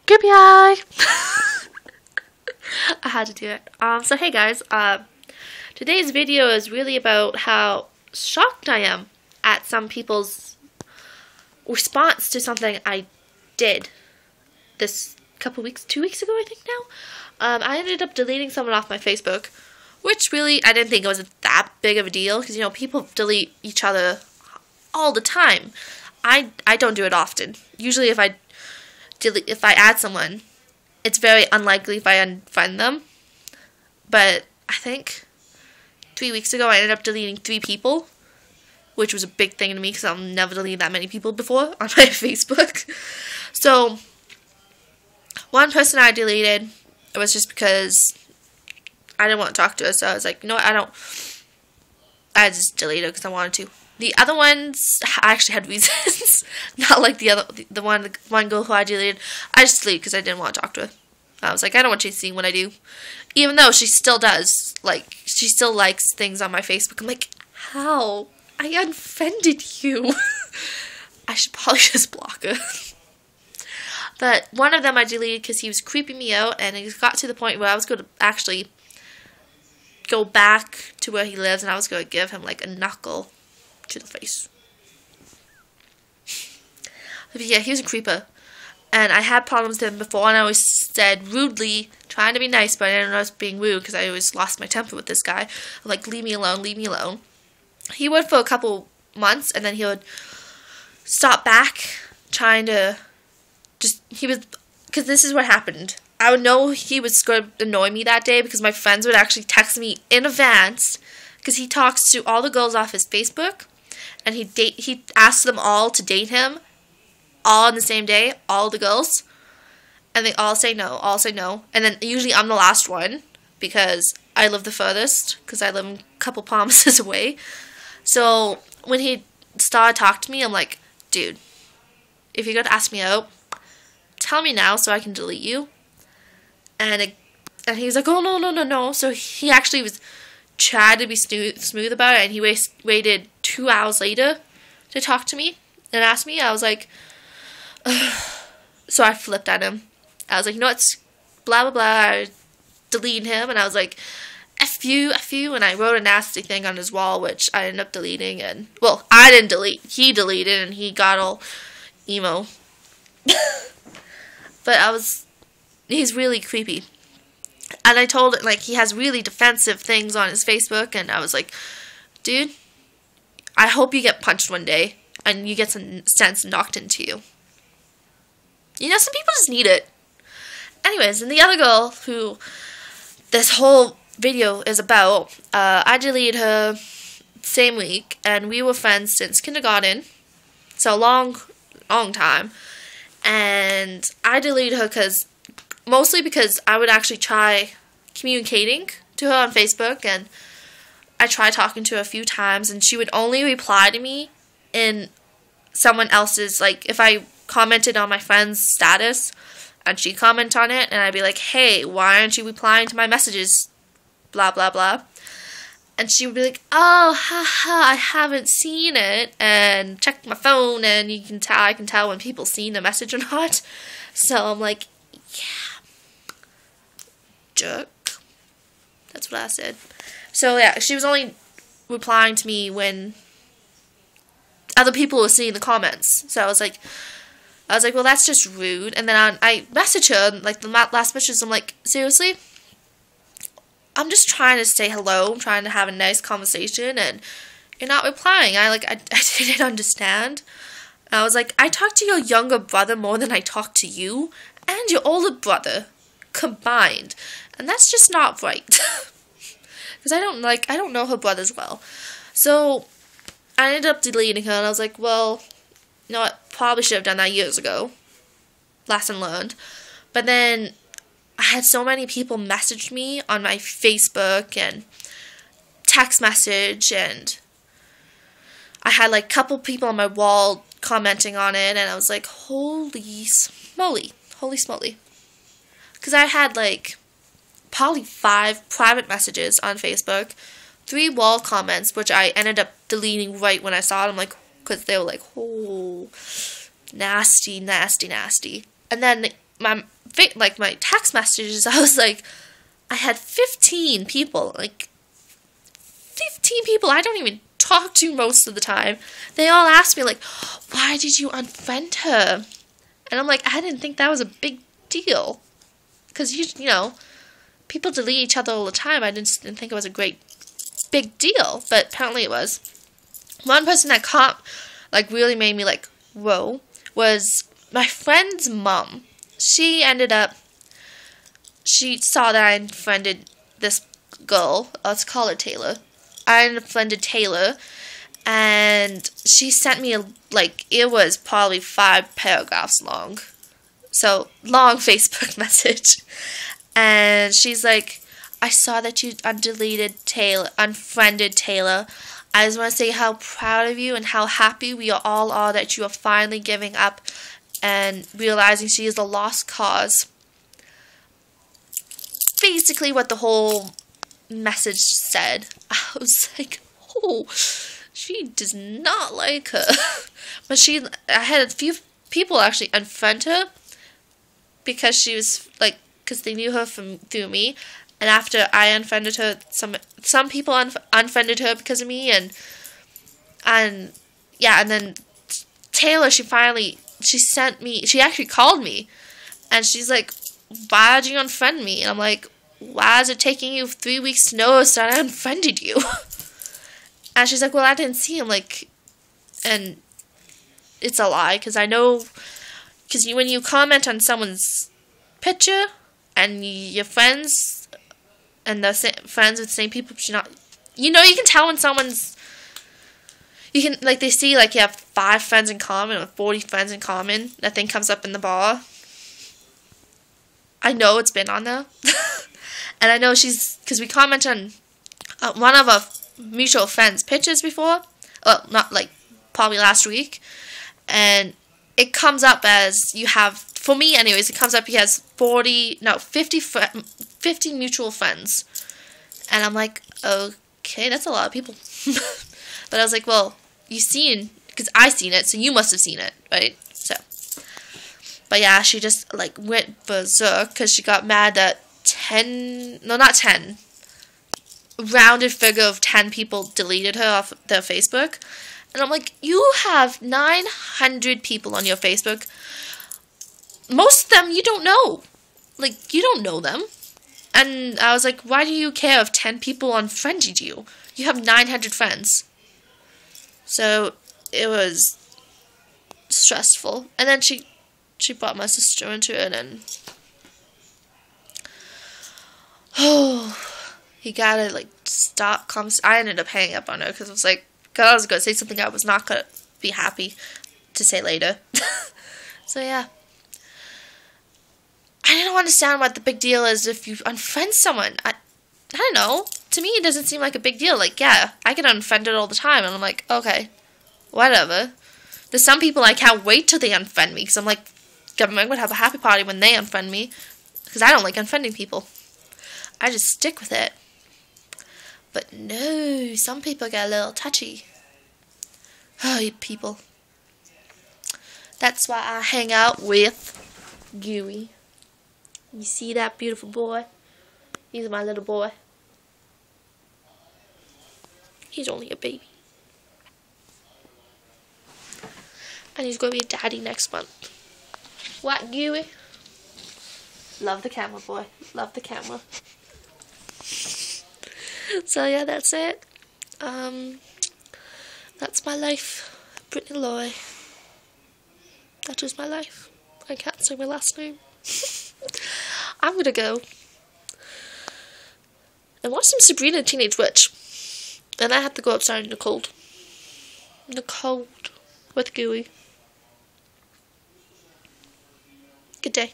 Goopy eye! I had to do it. So hey guys, today's video is really about how shocked I am at some people's response to something I did this couple weeks, 2 weeks ago I think now. I ended up deleting someone off my Facebook, which really, I didn't think it was that big of a deal, because, you know, people delete each other all the time. I don't do it often. Usually if I add someone, it's very unlikely if I unfriend them. But I think 3 weeks ago I ended up deleting 3 people, which was a big thing to me because I've never deleted that many people before on my Facebook. So one person I deleted, it was just because I didn't want to talk to her, so I was like, you know what, I just deleted her because I wanted to. The other ones, I actually had reasons. Not like the one girl who I deleted. I just deleted because I didn't want to talk to her. I was like, I don't want you seeing what I do. Even though she still does. Like, she still likes things on my Facebook. I'm like, how? I unfriended you. I should probably just block her. But one of them I deleted because he was creeping me out, and it got to the point where I was going to actually go back to where he lives, and I was going to give him like a knuckle to the face. But yeah, he was a creeper, and I had problems with him before, and I always said rudely, trying to be nice, but I didn't know I was being rude because I always lost my temper with this guy. I'm like, leave me alone, leave me alone. He would for a couple months, and then he would stop back, trying to because this is what happened. I would know he was going to annoy me that day because my friends would actually text me in advance, because he talks to all the girls off his Facebook, and he asks them all to date him, all on the same day, all the girls, and they all say no, and then usually I'm the last one, because I live the furthest, because I live a couple promises away. So when he started talking to me, I'm like, dude, if you're going to ask me out, tell me now so I can delete you. And he was like, oh, no. So he actually tried to be smooth about it, and he waited 2 hours later to talk to me and ask me. I was like, ugh. So I flipped at him. I was like, you know what's blah, blah, blah. I deleted him, and I was like, F you, and I wrote a nasty thing on his wall, which I ended up deleting, and, well, I didn't delete. He deleted, and he got all emo. But he's really creepy. And I told it, like, he has really defensive things on his Facebook, and I was like, dude, I hope you get punched one day, and you get some sense knocked into you. You know, some people just need it. Anyways, and the other girl who this whole video is about, I deleted her same week, and we were friends since kindergarten, so a long time, and I deleted her mostly because I would actually try communicating to her on Facebook, and I tried talking to her a few times, and she would only reply to me in someone else's, like, if I commented on my friend's status, and she'd comment on it, and I'd be like, hey, why aren't you replying to my messages, blah, blah, blah, and she would be like, oh, haha, I haven't seen it, and check my phone, and I can tell when people seen a message or not, so I'm like, yeah, jerk. That's what I said. So yeah, she was only replying to me when other people were seeing the comments. So I was like, well, that's just rude. And then I messaged her, like the last message, I'm like, seriously? I'm just trying to say hello. I'm trying to have a nice conversation, and you're not replying. I didn't understand. And I was like, I talk to your younger brother more than I talk to you and your older brother combined, and that's just not right. Because I don't know her brothers well. So I ended up deleting her, and I was like, well, you know what, probably should have done that years ago. Lesson learned. But then I had so many people message me on my Facebook and text message, and I had like a couple people on my wall commenting on it, and I was like, holy smoly. Because I had like probably 5 private messages on Facebook, 3 wall comments, which I ended up deleting right when I saw it. I'm like, because they were like, oh, nasty. And then my like my text messages, I was like, I had 15 people, like 15 people I don't even talk to most of the time. They all ask me like, why did you unfriend her? And I'm like, I didn't think that was a big deal. Because, you know, people delete each other all the time. I didn't think it was a big deal. But apparently it was. One person that really made me like, whoa, was my friend's mom. She saw that I unfriended this girl. Let's call her Taylor. I unfriended Taylor. And she sent me it was probably 5 paragraphs long. So, long Facebook message. And she's like, I saw that you unfriended Taylor. I just want to say how proud of you and how happy we all are that you are finally giving up and realizing she is a lost cause. Basically what the whole message said. I was like, oh, she does not like her. But I had a few people actually unfriend her because she was like, because they knew her through me. And after I unfriended her, some people unfriended her because of me, and then Taylor, she actually called me, and she's like, why did you unfriend me? And I'm like, why is it taking you 3 weeks to notice that I unfriended you? And she's like, well, I didn't see him, and it's a lie, because I know, because when you comment on someone's picture, and your friends, and they're friends with the same people, but you can tell when someone's, they see, you have 5 friends in common, or 40 friends in common, that thing comes up in the bar. I know it's been on there. And I know because we commented on one of our mutual friends' pictures before, well, not probably last week, and it comes up as you have, for me anyways, it comes up he has 50 mutual friends. And I'm like, okay, that's a lot of people. But I was like, well, because I seen it, so you must have seen it, right? So, but yeah, she just went berserk because she got mad that rounded figure of 10 people deleted her off their Facebook. And I'm like, you have 900 people on your Facebook. Most of them you don't know. You don't know them. And I was like, why do you care if 10 people unfriended you? You have 900 friends. So, it was stressful. And then she brought my sister into it, and you gotta, stop. I ended up hanging up on her, because I was like, God, I was going to say something I was not going to be happy to say later. So, yeah. I don't understand what the big deal is if you unfriend someone. I don't know. To me, it doesn't seem like a big deal. Yeah, I get unfriended all the time. And I'm like, okay, whatever. There's some people I can't wait till they unfriend me. Because I'm like, I'm going to have a happy party when they unfriend me. Because I don't like unfriending people. I just stick with it. But no, some people get a little touchy. Oh, you people. That's why I hang out with Gooey. You see that beautiful boy? He's my little boy. He's only a baby. And he's going to be a daddy next month. What, Gooey? Love the camera, boy. Love the camera. So, yeah, that's it. That's my life. Brittany Loy. That was my life. I can't say my last name. I'm gonna go and watch some Sabrina Teenage Witch. And I have to go outside in the cold. In the cold. With Gooey. Good day.